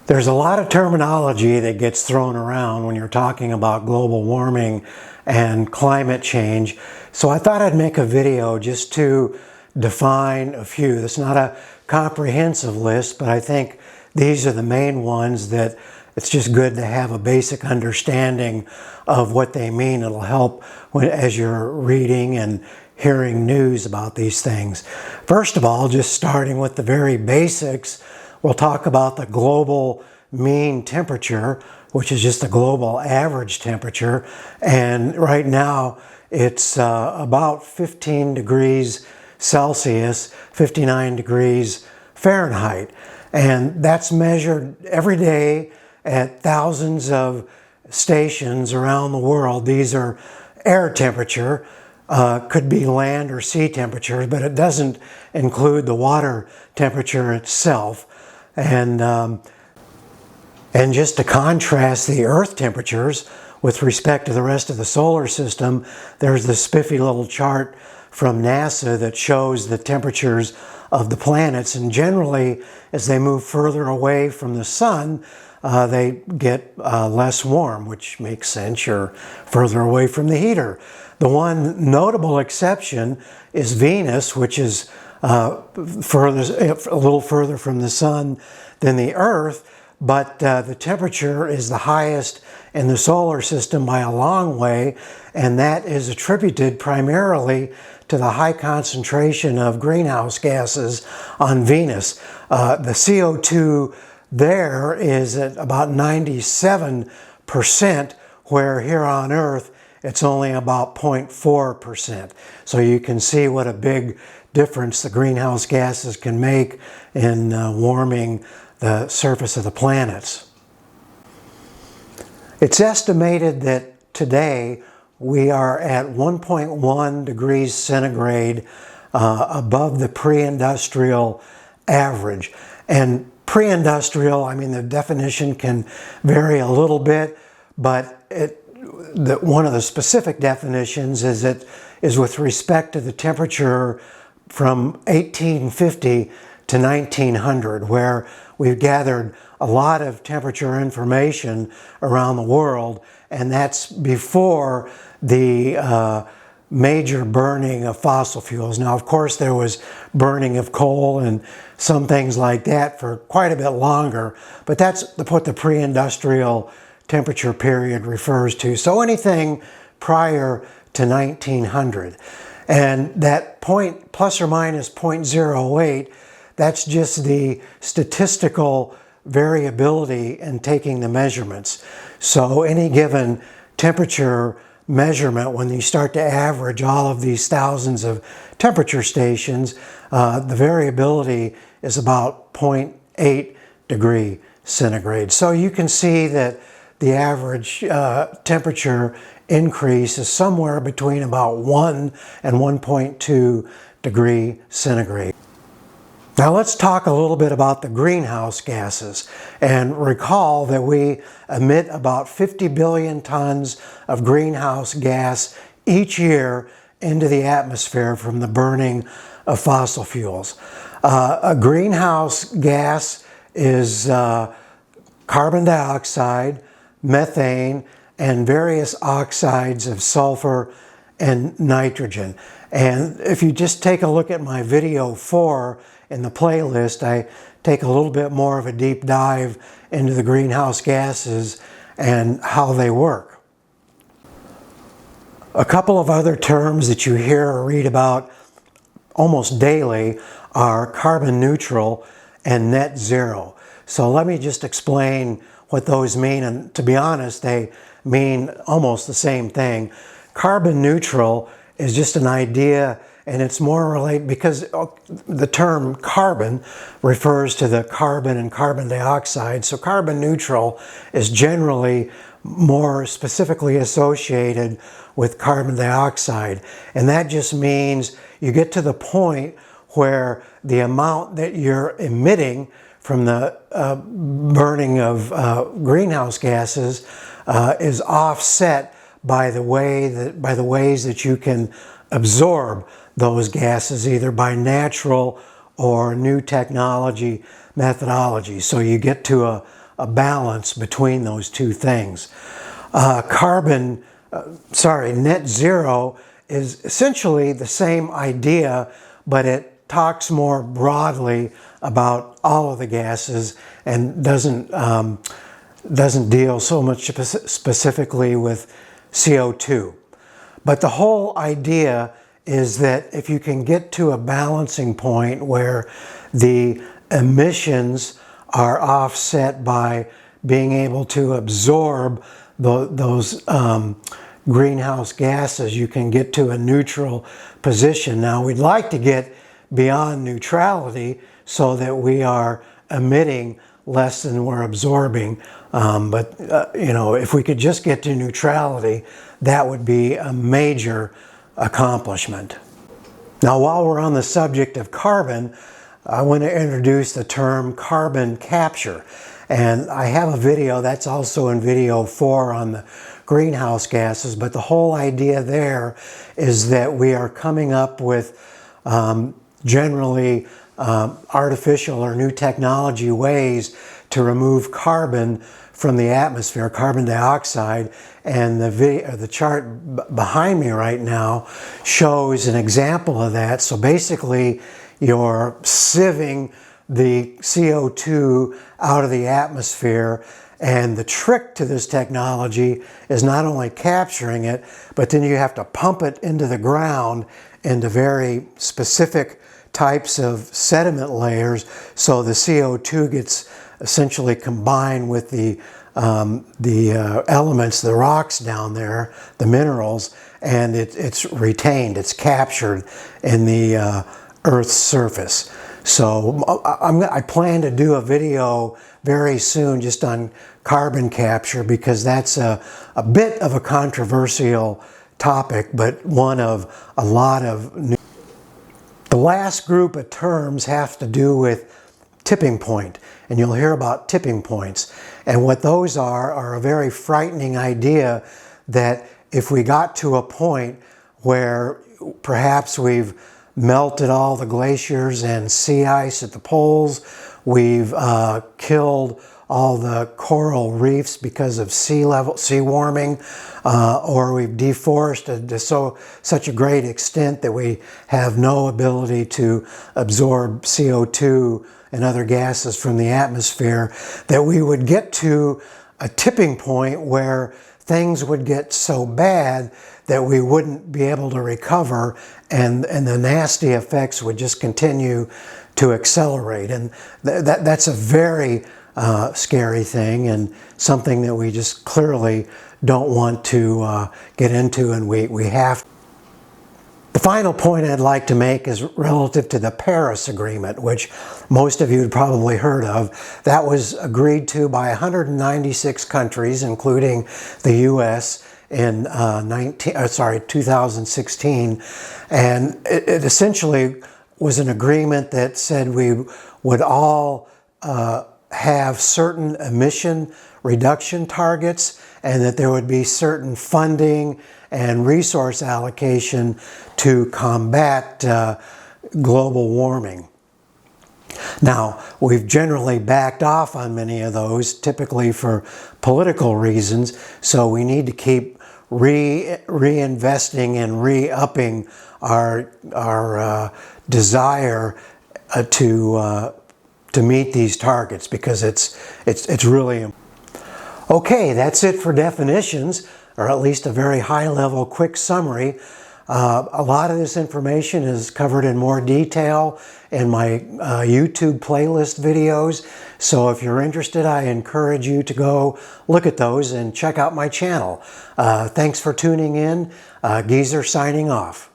There's a lot of terminology that gets thrown around when you're talking about global warming and climate change. So I thought I'd make a video just to define a few. It's not a comprehensive list, but I think these are the main ones that it's just good to have a basic understanding of what they mean. It'll help as you're reading and hearing news about these things. First of all, just starting with the very basics, we'll talk about the global mean temperature, which is just the global average temperature. And right now it's about 15 degrees Celsius, 59 degrees Fahrenheit. And that's measured every day at thousands of stations around the world. These are air temperature. Could be land or sea temperatures, but it doesn't include the water temperature itself. And just to contrast the Earth temperatures with respect to the rest of the solar system, there's this spiffy little chart from NASA that shows the temperatures of the planets. And generally, as they move further away from the sun, they get less warm, which makes sense. You're further away from the heater. The one notable exception is Venus, which is a little further from the sun than the Earth, but the temperature is the highest in the solar system by a long way, and that is attributed primarily to the high concentration of greenhouse gases on Venus. The CO2 there is at about 97%, where here on Earth it's only about 0.4%. So you can see what a big difference the greenhouse gases can make in warming the surface of the planets. It's estimated that today we are at 1.1 degrees centigrade above the pre-industrial average. And pre-industrial, I mean, the definition can vary a little bit, but one of the specific definitions is with respect to the temperature from 1850 to 1900, where we've gathered a lot of temperature information around the world, and that's before the major burning of fossil fuels. Now, of course, there was burning of coal and some things like that for quite a bit longer, but that's what the pre-industrial temperature period refers to. So anything prior to 1900. And that point, plus or minus 0.08, that's just the statistical variability in taking the measurements. So any given temperature measurement, when you start to average all of these thousands of temperature stations, the variability is about 0.8 degree centigrade. So you can see that the average temperature increase is somewhere between about 1 and 1.2 degree centigrade. Now let's talk a little bit about the greenhouse gases, and recall that we emit about 50 billion tons of greenhouse gas each year into the atmosphere from the burning of fossil fuels. A greenhouse gas is carbon dioxide, methane, and various oxides of sulfur and nitrogen. And if you just take a look at my video 4 in the playlist, I take a little bit more of a deep dive into the greenhouse gases and how they work. A couple of other terms that you hear or read about almost daily are carbon neutral and net zero. So let me just explain what those mean, and to be honest, they mean almost the same thing. Carbon neutral is just an idea, and it's more related because the term carbon refers to the carbon and carbon dioxide. So carbon neutral is generally more specifically associated with carbon dioxide. And that just means you get to the point where the amount that you're emitting from the burning of greenhouse gases is offset by the ways that you can absorb those gases, either by natural or new technology methodology. So you get to a balance between those two things. Net zero is essentially the same idea, but it talks more broadly about all of the gases and doesn't deal so much specifically with CO2. But the whole idea is that if you can get to a balancing point where the emissions are offset by being able to absorb those greenhouse gases, you can get to a neutral position. Now, we'd like to get beyond neutrality so that we are emitting less than we're absorbing. If we could just get to neutrality, that would be a major accomplishment. Now, while we're on the subject of carbon, I want to introduce the term carbon capture. And I have a video that's also in video 4 on the greenhouse gases, but the whole idea there is that we are coming up with generally artificial or new technology ways to remove carbon from the atmosphere, carbon dioxide, and the chart behind me right now shows an example of that. So basically, you're sieving the CO2 out of the atmosphere, and the trick to this technology is not only capturing it, but then you have to pump it into the ground into very specific types of sediment layers, so the CO2 gets essentially combined with the elements, the rocks down there, the minerals, and it's retained, it's captured in the Earth's surface. So I plan to do a video very soon just on carbon capture, because that's a bit of a controversial topic, but one of a lot of new. The last group of terms have to do with tipping point, and you'll hear about tipping points. And what those are a very frightening idea, that if we got to a point where perhaps we've melted all the glaciers and sea ice at the poles, we've killed all the coral reefs because of sea warming, or we've deforested to such a great extent that we have no ability to absorb CO2 and other gases from the atmosphere, that we would get to a tipping point where things would get so bad that we wouldn't be able to recover, and the nasty effects would just continue to accelerate. And that's a very scary thing, and something that we just clearly don't want to get into, and we have. The final point I'd like to make is relative to the Paris Agreement, which most of you had probably heard of. That was agreed to by 196 countries, including the U.S., in 2016, and it essentially was an agreement that said we would all have certain emission reduction targets, and that there would be certain funding and resource allocation to combat global warming. Now, we've generally backed off on many of those, typically for political reasons, so we need to keep reinvesting and re-upping our desire to meet these targets, because it's really important. Okay, that's it for definitions, or at least a very high-level quick summary. A lot of this information is covered in more detail in my YouTube playlist videos. So if you're interested, I encourage you to go look at those and check out my channel. Thanks for tuning in. Geezer signing off.